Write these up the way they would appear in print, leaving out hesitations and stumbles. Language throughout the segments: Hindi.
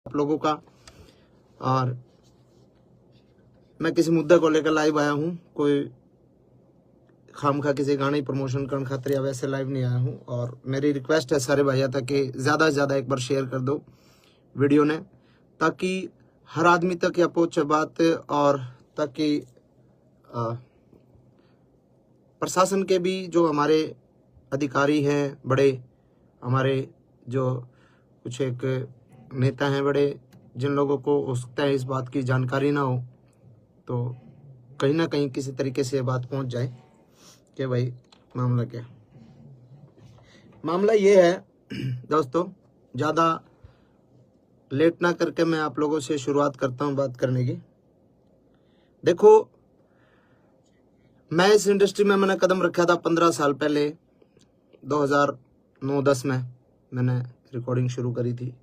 आप लोगों का। और मैं किसी मुद्दे को लेकर लाइव आया हूँ, कोई खामखा किसी गाने प्रमोशन करने खातिर या वैसे लाइव नहीं आया हूँ। और मेरी रिक्वेस्ट है सारे भैया तक कि ज़्यादा से ज़्यादा एक बार शेयर कर दो वीडियो ने, ताकि हर आदमी तक यह पहुँचे बात, और ताकि प्रशासन के भी जो हमारे अधिकारी हैं, बड़े हमारे जो कुछ एक नेता हैं बड़े, जिन लोगों को हो सकता है इस बात की जानकारी ना हो, तो कहीं ना कहीं किसी तरीके से ये बात पहुंच जाए कि भाई मामला क्या। मामला ये है दोस्तों, ज़्यादा लेट ना करके मैं आप लोगों से शुरुआत करता हूं बात करने की। देखो, मैं इस इंडस्ट्री में मैंने कदम रखा था 15 साल पहले, 2009-10 में मैंने रिकॉर्डिंग शुरू करी थी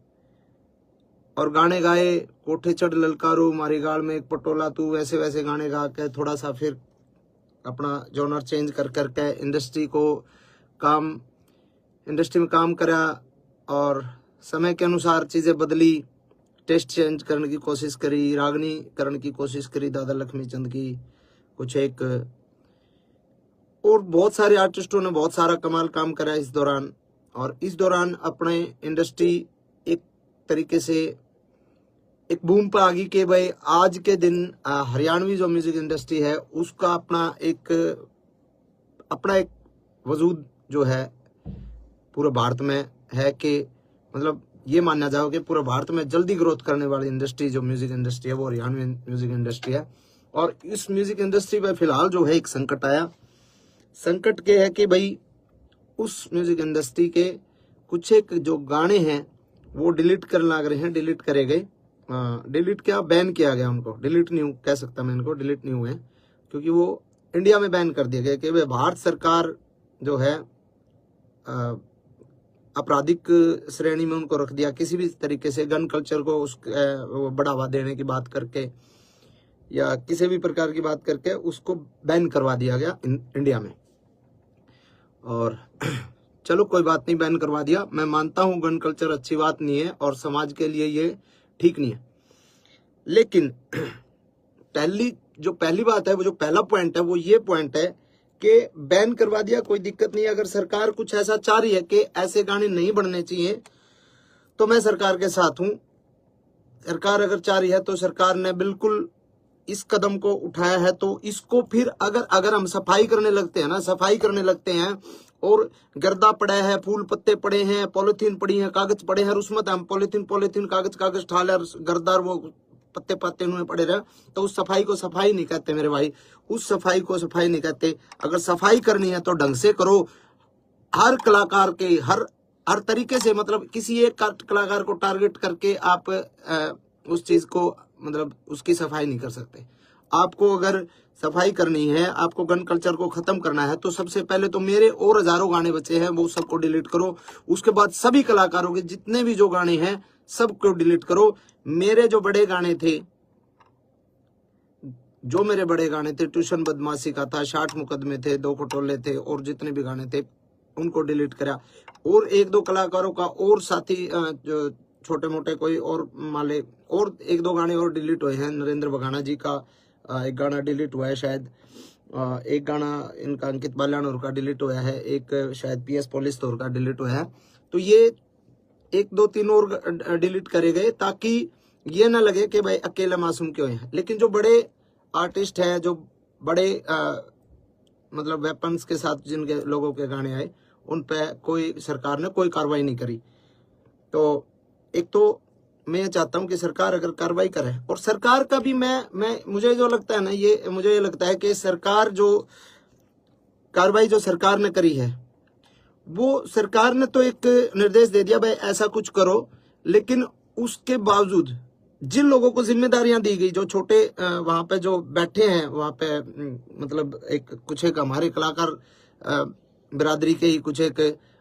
और गाने गाए, कोठे चढ़ ललकारो मारी गाल में एक पटोला तू, वैसे वैसे गाने गा के थोड़ा सा फिर अपना जॉनर चेंज कर करके इंडस्ट्री में काम करा और समय के अनुसार चीज़ें बदली, टेस्ट चेंज करने की कोशिश करी, रागनी करने की कोशिश करी दादा लक्ष्मी चंद की, कुछ एक और बहुत सारे आर्टिस्टों ने बहुत सारा कमाल काम करा इस दौरान। और इस दौरान अपने इंडस्ट्री एक तरीके से एक बूम पर आ गई कि भाई आज के दिन हरियाणवी जो म्यूजिक इंडस्ट्री है उसका अपना एक वजूद जो है पूरे भारत में है, कि मतलब ये माना जाओ कि पूरे भारत में जल्दी ग्रोथ करने वाली इंडस्ट्री जो म्यूजिक इंडस्ट्री है वो हरियाणवी म्यूजिक इंडस्ट्री है। और इस म्यूजिक इंडस्ट्री में फिलहाल जो है एक संकट आया। संकट के है कि भाई उस म्यूजिक इंडस्ट्री के कुछ एक जो गाने हैं वो डिलीट करने लग रहे हैं, डिलीट करे गए, डिलीट क्या, बैन किया गया उनको, डिलीट नहीं कह सकता मैं इनको, डिलीट नहीं हुए क्योंकि वो इंडिया में बैन कर दिया गया कि भाई भारत सरकार जो है आपराधिक श्रेणी में उनको रख दिया, किसी भी तरीके से गन कल्चर को बढ़ावा देने की बात करके या किसी भी प्रकार की बात करके उसको बैन करवा दिया गया इंडिया में। और चलो कोई बात नहीं, बैन करवा दिया, मैं मानता हूं गन कल्चर अच्छी बात नहीं है और समाज के लिए ये ठीक नहीं है। लेकिन पहली बात है, वो जो पहला पॉइंट है वो ये पॉइंट है कि बैन करवा दिया, कोई दिक्कत नहीं है। अगर सरकार कुछ ऐसा चाह रही है कि ऐसे गाने नहीं बनने चाहिए तो मैं सरकार के साथ हूं। सरकार अगर चाह रही है तो सरकार ने बिल्कुल इस कदम को उठाया है, तो इसको फिर अगर हम सफाई करने लगते हैं ना, सफाई करने लगते हैं और गर्दा पड़ा है, फूल पत्ते पड़े हैं, पॉलिथीन पड़ी है, कागज पड़े हैं, उसमें हम पॉलिथीन कागज ठाले गर्दार वो पत्ते पत्ते उन्होंने पड़े रहे, तो उस सफाई को सफाई नहीं कहते मेरे भाई, उस सफाई को सफाई नहीं कहते। अगर सफाई करनी है तो ढंग से करो, हर कलाकार के हर तरीके से, मतलब किसी एक कलाकार को टारगेट करके आप उस चीज को मतलब उसकी सफाई नहीं कर सकते। आपको अगर सफाई करनी है, आपको गन कल्चर को खत्म करना है, तो सबसे पहले तो मेरे और हजारों गाने बचे हैं वो सबको डिलीट करो। उसके बाद सभी कलाकारों के जितने भी जो गाने हैं सबको डिलीट करो। मेरे जो बड़े गाने थे, ट्यूशन बदमाशी का था, 60 मुकदमे थे, 2 खटोले थे और जितने भी गाने थे उनको डिलीट करा। और 1-2 कलाकारों का और साथी जो छोटे मोटे कोई और माले और 1-2 गाने और डिलीट हुए हैं। नरेंद्र बघाना जी का एक गाना डिलीट हुआ है शायद, एक गाना इनका अंकित बाल्यानोर का डिलीट हुआ है, एक शायद PS पुलिस तौर का डिलीट हुआ है। तो ये 1-2-3 और डिलीट करे गए ताकि ये ना लगे कि भाई अकेले मासूम क्यों है। लेकिन जो बड़े आर्टिस्ट हैं, जो बड़े मतलब वेपन्स के साथ जिनके लोगों के गाने आए, उन पे कोई सरकार ने कोई कार्रवाई नहीं करी। तो एक तो मैं ये चाहता हूं कि सरकार अगर कार्रवाई करे, और सरकार का भी मुझे जो लगता है ना, मुझे ये लगता है कि सरकार जो कार्रवाई जो सरकार ने करी है, वो सरकार ने तो एक निर्देश दे दिया भाई ऐसा कुछ करो, लेकिन उसके बावजूद जिन लोगों को जिम्मेदारियां दी गई, जो छोटे वहां पे जो बैठे हैं वहां पे, मतलब कुछ एक हमारे कलाकार बिरादरी के ही कुछ एक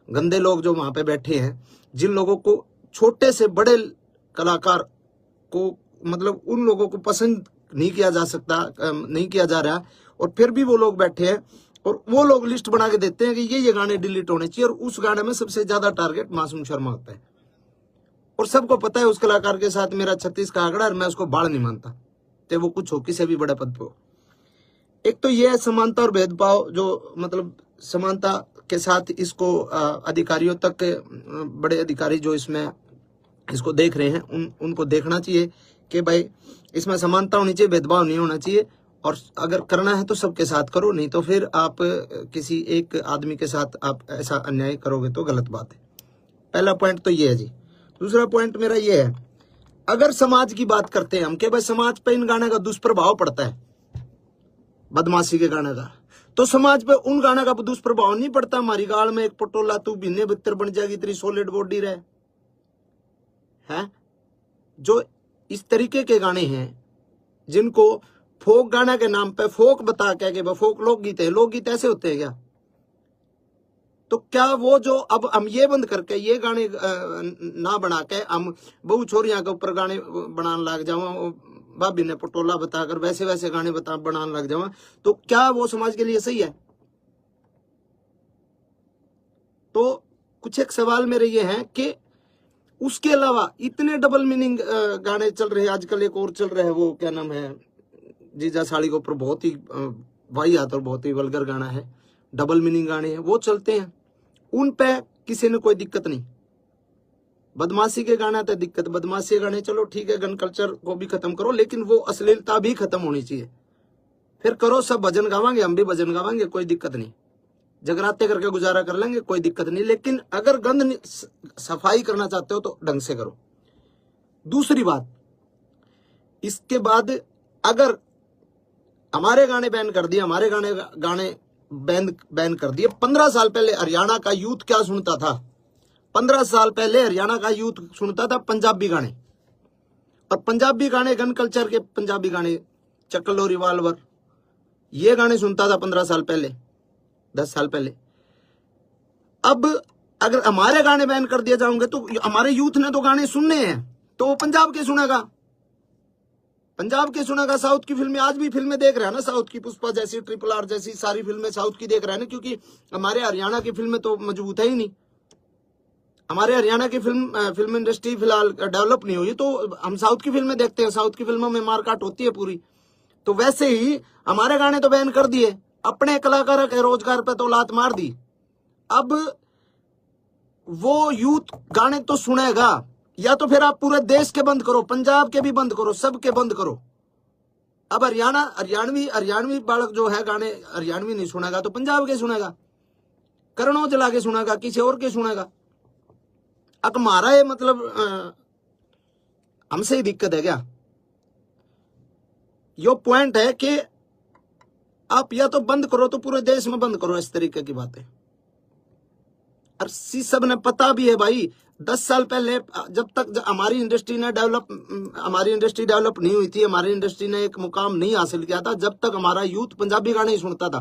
गंदे लोग जो वहां पे बैठे हैं, जिन लोगों को छोटे से बड़े कलाकार को, मतलब उन लोगों को पसंद नहीं किया जा सकता, नहीं किया जा रहा, और फिर भी वो लोग बैठे हैं और वो लोग लिस्ट बना के देते हैं कि ये गाने डिलीट होने चाहिए, और उस गाने में सबसे ज्यादा टारगेट मासूम शर्मा होता है। और सबको पता है उस कलाकार के साथ मेरा 36 का आंकड़ा, और मैं उसको बाढ़ नहीं मानता, चाहे वो कुछ हो, किसी भी बड़े पद पे हो। एक तो ये है समानता और भेदभाव, जो मतलब समानता के साथ इसको अधिकारियों तक, बड़े अधिकारी जो इसमें इसको देख रहे हैं उनको देखना चाहिए कि भाई इसमें समानता होनी चाहिए, भेदभाव नहीं होना चाहिए, और अगर करना है तो सबके साथ करो, नहीं तो फिर आप किसी एक आदमी के साथ आप ऐसा अन्याय करोगे तो गलत बात है। पहला पॉइंट तो ये है जी। दूसरा पॉइंट मेरा ये है, अगर समाज की बात करते हैं हम कि भाई समाज पे इन गाने का दुष्प्रभाव पड़ता है, बदमाशी के गाने का, तो समाज पे उन गाने का दुष्प्रभाव नहीं पड़ता। हमारी गाल में एक पटोला तू बिन्ने बितर बन जाएगी, तेरी सॉलिड बॉडी रहे है। जो इस तरीके के गाने हैं जिनको फोक गाना के नाम पे फोक बता के फोक लोकगीत है, लोकगीत ऐसे होते हैं क्या? तो क्या वो जो अब हम ये बंद करके ये गाने ना बना के हम बहु छोरियां के ऊपर गाने बनाने लग जाओ, भाभी ने पटोला बताकर वैसे वैसे गाने बनाने लग जाओ, तो क्या वो समाज के लिए सही है? तो कुछ एक सवाल मेरे ये हैं कि उसके अलावा इतने डबल मीनिंग गाने चल रहे हैं आजकल। एक और चल रहा है, वो क्या नाम है, जीजा साड़ी के ऊपर बहुत ही वाहियात और बहुत ही वल्गर गाना है, डबल मीनिंग गाने हैं, वो चलते हैं, उन पे किसी ने कोई दिक्कत नहीं। बदमाशी के गाना तो दिक्कत, बदमाशी गाने चलो ठीक है, गन कल्चर को भी खत्म करो, लेकिन वो अश्लीलता भी खत्म होनी चाहिए। फिर करो, सब भजन गावांगे, हम भी भजन गावांगे, कोई दिक्कत नहीं, जगराते करके गुजारा कर लेंगे, कोई दिक्कत नहीं, लेकिन अगर गंद सफाई करना चाहते हो तो ढंग से करो। दूसरी बात, इसके बाद अगर हमारे गाने बैन कर दिए, हमारे गाने बैन कर दिए, 15 साल पहले हरियाणा का यूथ क्या सुनता था? 15 साल पहले हरियाणा का यूथ सुनता था पंजाबी गाने, और पंजाबी गाने गन कल्चर के पंजाबी गाने, चक्लो रिवाल्वर, ये गाने सुनता था 15 साल पहले, 10 साल पहले। अब अगर हमारे गाने बैन कर दिए जाओगे तो हमारे यूथ ने तो गाने सुनने हैं, तो वो पंजाब के सुनेगा, पंजाब के सुनेगा। साउथ की फिल्में, आज भी फिल्में देख रहे हैं ना, साउथ की पुष्पा जैसी, RRR जैसी सारी फिल्में साउथ की देख रहे हैं ना, क्योंकि हमारे हरियाणा की फिल्में तो मजबूत है ही नहीं। हमारे हरियाणा की फिल्म इंडस्ट्री फिलहाल डेवलप नहीं हुई, तो हम साउथ की फिल्में देखते हैं, साउथ की फिल्मों में मारकाट होती है पूरी। तो वैसे ही हमारे गाने तो बैन कर दिए, अपने कलाकारों के रोजगार पे तो लात मार दी। अब वो यूथ गाने तो सुनेगा, या तो फिर आप पूरे देश के बंद करो, पंजाब के भी बंद करो, सबके बंद करो। अब हरियाणवी बालक जो है गाने हरियाणवी नहीं सुनेगा तो पंजाब के सुनेगा, करण औजला के सुनेगा, किसी और के सुनेगा। अब हमारा ये मतलब हमसे ही दिक्कत है क्या? यो पॉइंट है कि आप या तो बंद करो तो पूरे देश में बंद करो, इस तरीके की बातें। और सब ने पता भी है भाई, 10 साल पहले जब तक हमारी इंडस्ट्री डेवलप नहीं हुई थी, हमारी इंडस्ट्री ने एक मुकाम नहीं हासिल किया था, जब तक हमारा यूथ पंजाबी गाने ही सुनता था।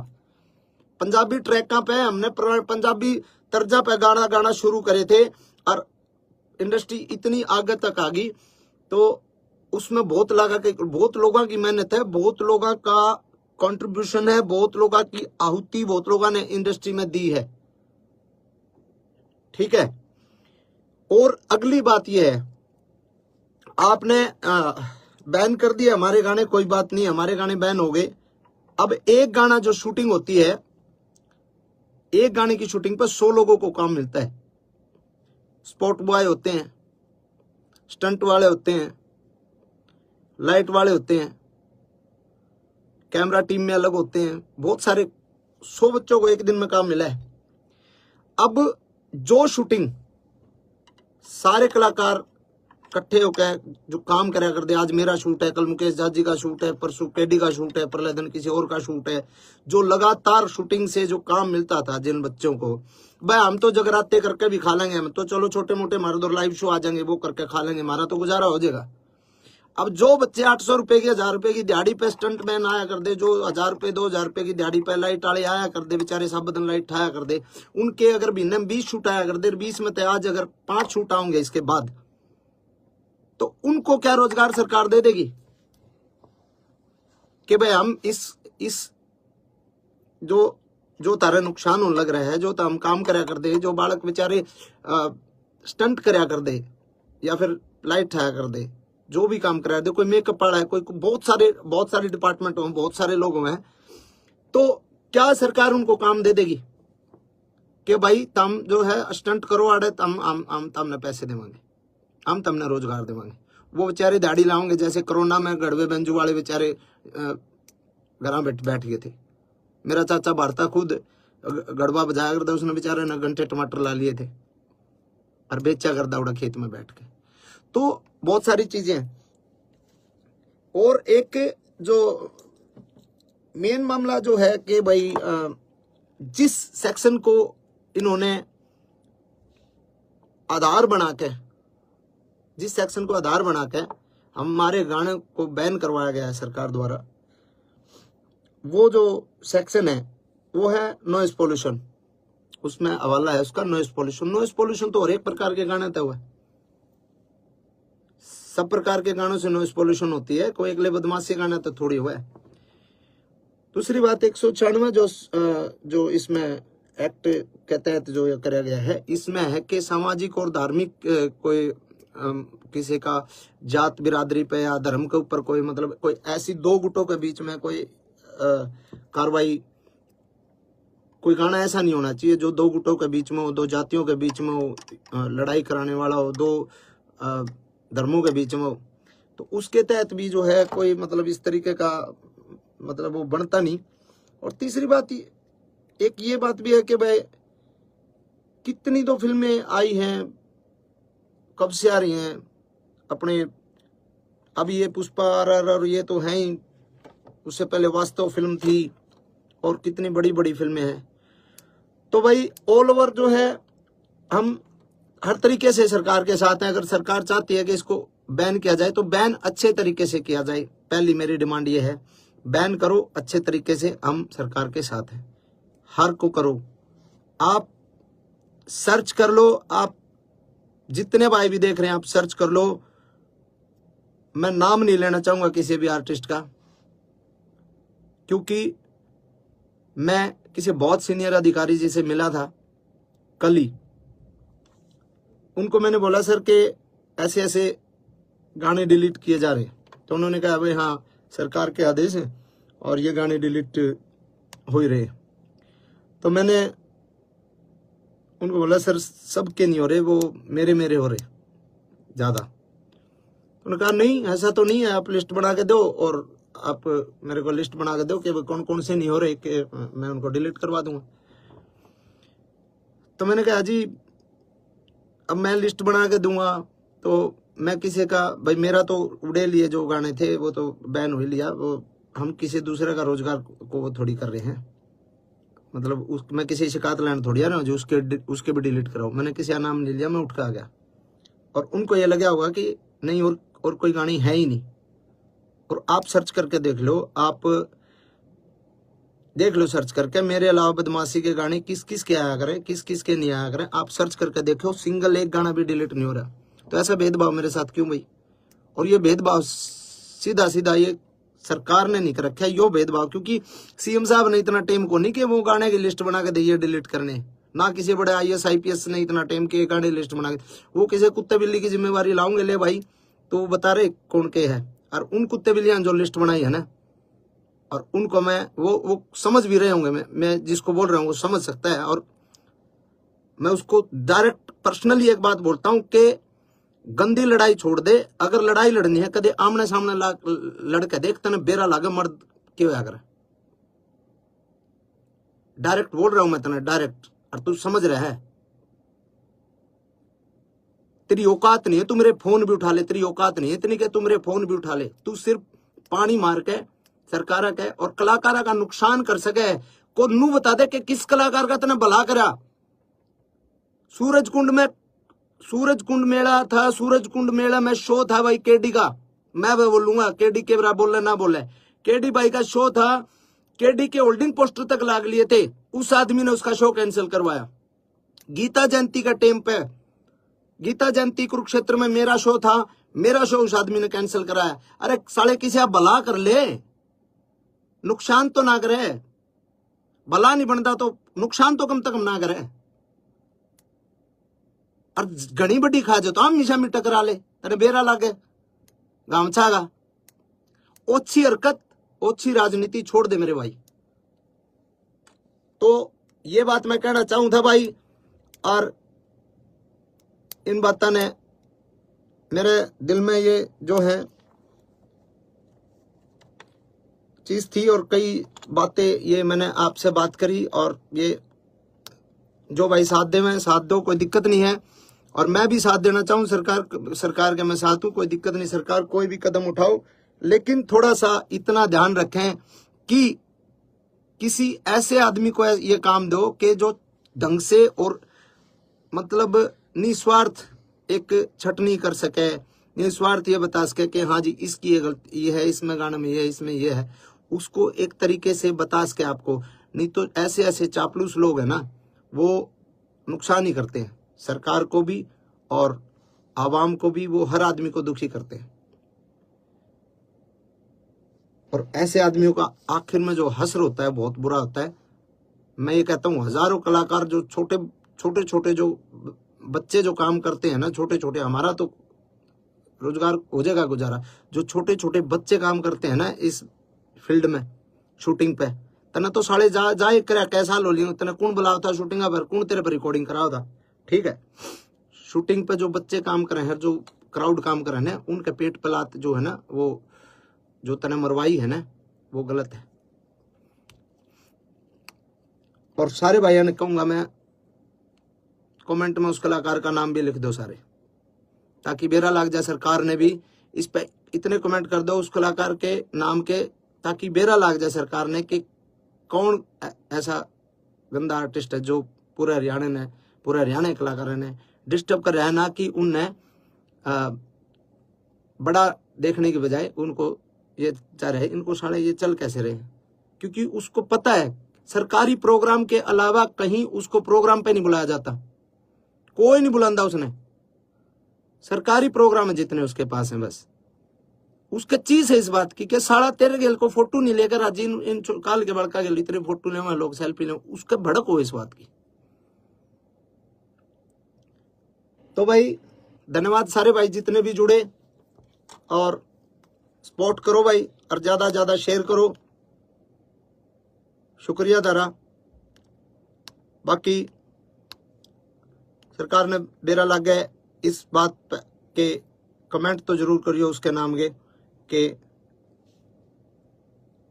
पंजाबी ट्रैकों पे हमने पंजाबी तर्जा पे गाना शुरू करे थे, और इंडस्ट्री इतनी आगे तक आ गई, तो उसमें बहुत लोगों की मेहनत है, बहुत लोगों का कंट्रीब्यूशन है, बहुत लोगों की आहुति बहुत लोगों ने इंडस्ट्री में दी है, ठीक है। और अगली बात यह है, आपने बैन कर दिया हमारे गाने, कोई बात नहीं, हमारे गाने बैन हो गए। अब एक गाना जो शूटिंग होती है, एक गाने की शूटिंग पर 100 लोगों को काम मिलता है। स्पॉट बॉय होते हैं, स्टंट वाले होते हैं, लाइट वाले होते हैं, कैमरा टीम में अलग होते हैं, बहुत सारे 100 बच्चों को एक दिन में काम मिला है। अब जो शूटिंग सारे कलाकार इकट्ठे होकर जो काम करा करते, आज मेरा शूट है, कल मुकेश जाजी का शूट है, परसों केडी का शूट है, परले दिन किसी और का शूट है, जो लगातार शूटिंग से जो काम मिलता था जिन बच्चों को, भाई हम तो जगराते करके भी खा लेंगे, हम तो चलो छोटे मोटे हमारे दो लाइव शो आ जाएंगे, वो करके खा लेंगे, हमारा तो गुजारा हो जाएगा। अब जो बच्चे 800 रुपए की 1000 रुपए की दिहाड़ी पे स्टंट मैन आया कर दे, जो 1000 रुपए 2000 रुपए की दिहाड़ी पे लाइट वाले आया कर दे, बेचारे सब दिन लाइट आया कर दे, उनके अगर महीने में 20 शूट आया कर दे, 20 में तो आज अगर 5 शूट आएंगे इसके बाद, तो उनको क्या रोजगार सरकार दे देगी कि भाई हम इस जो तारे नुकसान होने लग रहा है, जो हम काम करा कर दे, जो बालक बेचारे स्टंट करा कर दे, या फिर लाइट ठहरा कर दे, जो भी काम करा दे, कोई मेकअप वाला है, कोई बहुत सारे डिपार्टमेंट हो, बहुत सारे लोग हैं, तो क्या सरकार उनको काम दे देगी कि भाई तुम जो है स्टंट करो आड़े, हम तमने पैसे देवांगे, हम तमने रोजगार देवांगे। वो बेचारे दाढ़ी लाओगे, जैसे कोरोना में गड़वे बंजू वाले बेचारे घर बैठ गए थे। मेरा चाचा भारता खुद गड़वा बजाया करता, उसने बेचारे ने घंटे टमाटर ला लिए थे और बेचा कर दावड़ा खेत में बैठ के। तो बहुत सारी चीजें। और एक जो मेन मामला जो है कि भाई जिस सेक्शन को इन्होंने आधार बना के, जिस सेक्शन को आधार बना के हमारे गाने को बैन करवाया गया है सरकार द्वारा, वो जो सेक्शन है वो है नॉइज पोल्यूशन। उसमें हवाला है उसका नॉइज पोल्यूशन। नॉइज पोल्यूशन तो हर एक प्रकार के गाने हुआ है, सब प्रकार के गानों से नॉइज पोल्यूशन होती है, कोई अगले बदमाशी गाना तो थोड़ी हुआ है। दूसरी बात 196 जो इसमें एक्ट के तहत जो ये कराया गया है, इसमें है कि सामाजिक और धार्मिक कोई किसी का जात बिरादरी पे या धर्म के ऊपर कोई मतलब कोई ऐसी दो गुटों के बीच में कोई कार्रवाई, कोई गाना ऐसा नहीं होना चाहिए जो दो गुटों के बीच में हो, दो जातियों के बीच में हो, लड़ाई कराने वाला हो, दो धर्मों के बीच में हो। तो उसके तहत भी जो है कोई मतलब इस तरीके का मतलब वो बनता नहीं। और तीसरी बात एक ये बात भी है कि भाई कितनी तो फिल्में आई हैं, कब से आ रही हैं अपने, अभी ये पुष्पा RRR ये तो है ही, उससे पहले वास्तव फिल्म थी और कितनी बड़ी बड़ी फिल्में हैं। तो भाई ऑल ओवर जो है हम हर तरीके से सरकार के साथ हैं। अगर सरकार चाहती है कि इसको बैन किया जाए तो बैन अच्छे तरीके से किया जाए। पहली मेरी डिमांड ये है, बैन करो अच्छे तरीके से, हम सरकार के साथ हैं। हर को करो, आप सर्च कर लो, आप जितने भाई भी देख रहे हैं आप सर्च कर लो। मैं नाम नहीं लेना चाहूंगा किसी भी आर्टिस्ट का, क्योंकि मैं किसी बहुत सीनियर अधिकारी जी से मिला था कल ही। उनको मैंने बोला सर कि ऐसे ऐसे गाने डिलीट किए जा रहे, तो उन्होंने कहा भाई हाँ सरकार के आदेश हैं और ये गाने डिलीट हो ही रहे। तो मैंने उनको बोला सर सबके नहीं हो रहे, वो मेरे हो रहे ज्यादा। उन्होंने कहा नहीं ऐसा तो नहीं है, आप लिस्ट बना के दो और आप मेरे को लिस्ट बना के दो कि कौन कौन से नहीं हो रहे, कि मैं उनको डिलीट करवा दूंगा। तो मैंने कहा जी अब मैं लिस्ट बना के दूंगा तो मैं किसी का भाई, मेरा तो उड़े लिए जो गाने थे वो तो बैन हो लिया, वो हम किसी दूसरे का रोजगार को वो थोड़ी कर रहे हैं। मतलब मैं किसी शिकायत लाने थोड़ी आ रहा हूँ जो उसके भी डिलीट कराओ। मैंने किसी का नाम ले लिया, मैं उठ के आ गया। और उनको ये लगा होगा कि नहीं और कोई गानी है ही नहीं। और आप सर्च करके देख लो, आप देख लो सर्च करके, मेरे अलावा बदमाशी के गाने किस किस के आया करें, किस किस के नहीं आया करें, आप सर्च करके देखो, सिंगल एक गाना भी डिलीट नहीं हो रहा। तो ऐसा भेदभाव मेरे साथ क्यों भाई? और ये भेदभाव सीधा सीधा ये सरकार ने नहीं कर रखा है, यो भेदभाव, क्योंकि CM साहब ने इतना टाइम को नहीं कि वो गाने की लिस्ट बना के दिए डिलीट करने, ना किसी बड़े IAS IPS ने इतना टाइम के गाने लिस्ट बना के। वो किसी कुत्ते बिल्ली की जिम्मेवारी लाऊंगे ले भाई, तो वो बता रहे कौन के है। और उन कुत्ते बिल्लियां जो लिस्ट बनाई है ना, और उनको मैं वो समझ भी रहे होंगे, मैं जिसको बोल रहा हूँ वो समझ सकता है। और मैं उसको डायरेक्ट पर्सनली एक बात बोलता हूँ कि गंदी लड़ाई छोड़ दे। अगर लड़ाई लड़नी है कदे आमने सामने लड़के देख, तने बेरा लागे मर्द क्यों अगर डायरेक्ट बोल रहा हूं मैं तने डायरेक्ट, और तू समझ रहा है। तेरी औकात नहीं है तू मेरे फोन भी उठा ले, तेरी औकात नहीं है इतनी कि तू मेरे फोन भी उठा ले। तू सिर्फ पानी मार के सरकार के और कलाकारा का नुकसान कर सके को नू बता दे कि किस कलाकार का तने भला करा। सूरजकुंड मेला था, सूरजकुंड मेला में शो था भाई केडी का, मैं बोलूंगा केडी के बराबर बोले ना बोले, केडी भाई का शो था, केडी के होल्डिंग पोस्टर तक लाग लिए थे, उस आदमी ने उसका शो कैंसिल करवाया। गीता जयंती का टाइम पे, गीता जयंती कुरुक्षेत्र में मेरा शो था, मेरा शो उस आदमी ने कैंसिल कराया। अरे साले किसी आप भला कर ले, नुकसान तो ना करे, भला नहीं बनता तो नुकसान तो कम से कम ना करे। और घनी बड़ी खा जो तो हम हमेशा में टकरा ले तेरे बेरा लागे गामछा का। ओछी हरकत ओछी राजनीति छोड़ दे मेरे भाई। तो ये बात मैं कहना चाहूं था भाई, और इन बातों ने मेरे दिल में ये जो है चीज थी, और कई बातें ये मैंने आपसे बात करी, और ये जो भाई साथ दे में साथ दो, कोई दिक्कत नहीं है। और मैं भी साथ देना चाहूं सरकार के मैं साथ हूं, कोई दिक्कत नहीं, सरकार कोई भी कदम उठाओ, लेकिन थोड़ा सा इतना ध्यान रखें कि किसी ऐसे आदमी को ये काम दो कि जो ढंग से और मतलब निस्वार्थ एक छटनी कर सके, निस्वार्थ ये बता सके कि हाँ जी इसकी ये गलती ये है, इसमें गाने में ये है, इसमें ये है, उसको एक तरीके से बता सके आपको। नहीं तो ऐसे ऐसे चापलूस लोग हैं ना, वो नुकसान ही करते हैं सरकार को भी और आवाम को भी, वो हर आदमी को दुखी करते हैं। और ऐसे आदमियों का आखिर में जो हश्र होता है बहुत बुरा होता है। मैं ये कहता हूँ हजारों कलाकार जो छोटे छोटे जो बच्चे जो काम करते हैं ना, छोटे छोटे, हमारा तो रोजगार हो जाएगा गुजारा, जो छोटे छोटे बच्चे काम करते हैं ना इस फील्ड में शूटिंग पे, तना तो साले जाए कर कैसा लो लियो, तना कौन बुलाओ था शूटिंग पर, कौन तेरे पर रिकॉर्डिंग कराओ था। ठीक है, शूटिंग पे जो बच्चे काम करे हैं, जो क्राउड काम करे ना, उनके पेट पलात जो है ना, वो जो तने मरवाई है ना, वो गलत है। और सारे भाइयों ने कहूंगा मैं, कमेंट में उस कलाकार का नाम भी लिख दो सारे, ताकि बेरा लाग जाए सरकार ने भी इस पे इतने कमेंट कर दो उस कलाकार के नाम के, ताकि बेरा लाग जाए सरकार ने कि कौन ऐसा गंदा आर्टिस्ट है जो पूरे हरियाणा के कलाकारों ने डिस्टर्ब कर रहा है, ना कि उनने बड़ा देखने के बजाय उनको ये चाह रहे इनको साले ये चल कैसे रहे, क्योंकि उसको पता है सरकारी प्रोग्राम के अलावा कहीं उसको प्रोग्राम पे नहीं बुलाया जाता, कोई नहीं बुलांदा उसने, सरकारी प्रोग्राम है जितने उसके पास है, बस उसका चीज है इस बात की कि साला तेरे गेल को फोटो नहीं लेकर आज इन काल के बड़का गेल इतने फोटो ले लोग सेल्फी ले, उसका भड़क हो इस बात की। तो भाई धन्यवाद सारे भाई जितने भी जुड़े, और सपोर्ट करो भाई, और ज्यादा शेयर करो, शुक्रिया दारा। बाकी सरकार ने बेरा लग गए इस बात के कमेंट तो जरूर करियो उसके नाम के कि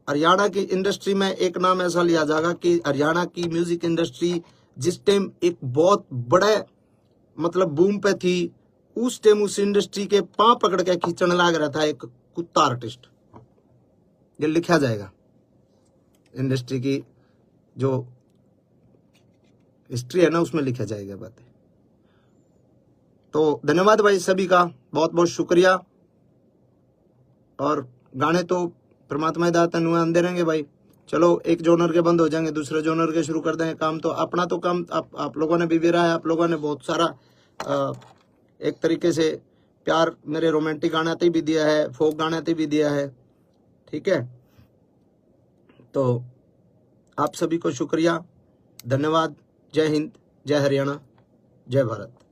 हरियाणा की इंडस्ट्री में एक नाम ऐसा लिया जाएगा कि हरियाणा की म्यूजिक इंडस्ट्री जिस टाइम एक बहुत बड़े मतलब बूम पे थी, उस टाइम उस इंडस्ट्री के पांव पकड़ के खींचने लग रहा था एक कुत्ता आर्टिस्ट। ये लिखा जाएगा इंडस्ट्री की जो हिस्ट्री है ना, उसमें लिखा जाएगा बातें। तो धन्यवाद भाई सभी का, बहुत बहुत शुक्रिया। और गाने तो परमात्मा दाता नुआ आंदे रहेंगे भाई। चलो एक जोनर के बंद हो जाएंगे, दूसरे जोनर के शुरू कर देंगे। काम तो अपना तो काम आप लोगों ने भी बेरा है, आप लोगों ने बहुत सारा एक तरीके से प्यार मेरे रोमांटिक गाने भी दिया है, फोक गाने भी दिया है। ठीक है, तो आप सभी को शुक्रिया, धन्यवाद। जय हिंद, जय हरियाणा, जय भारत।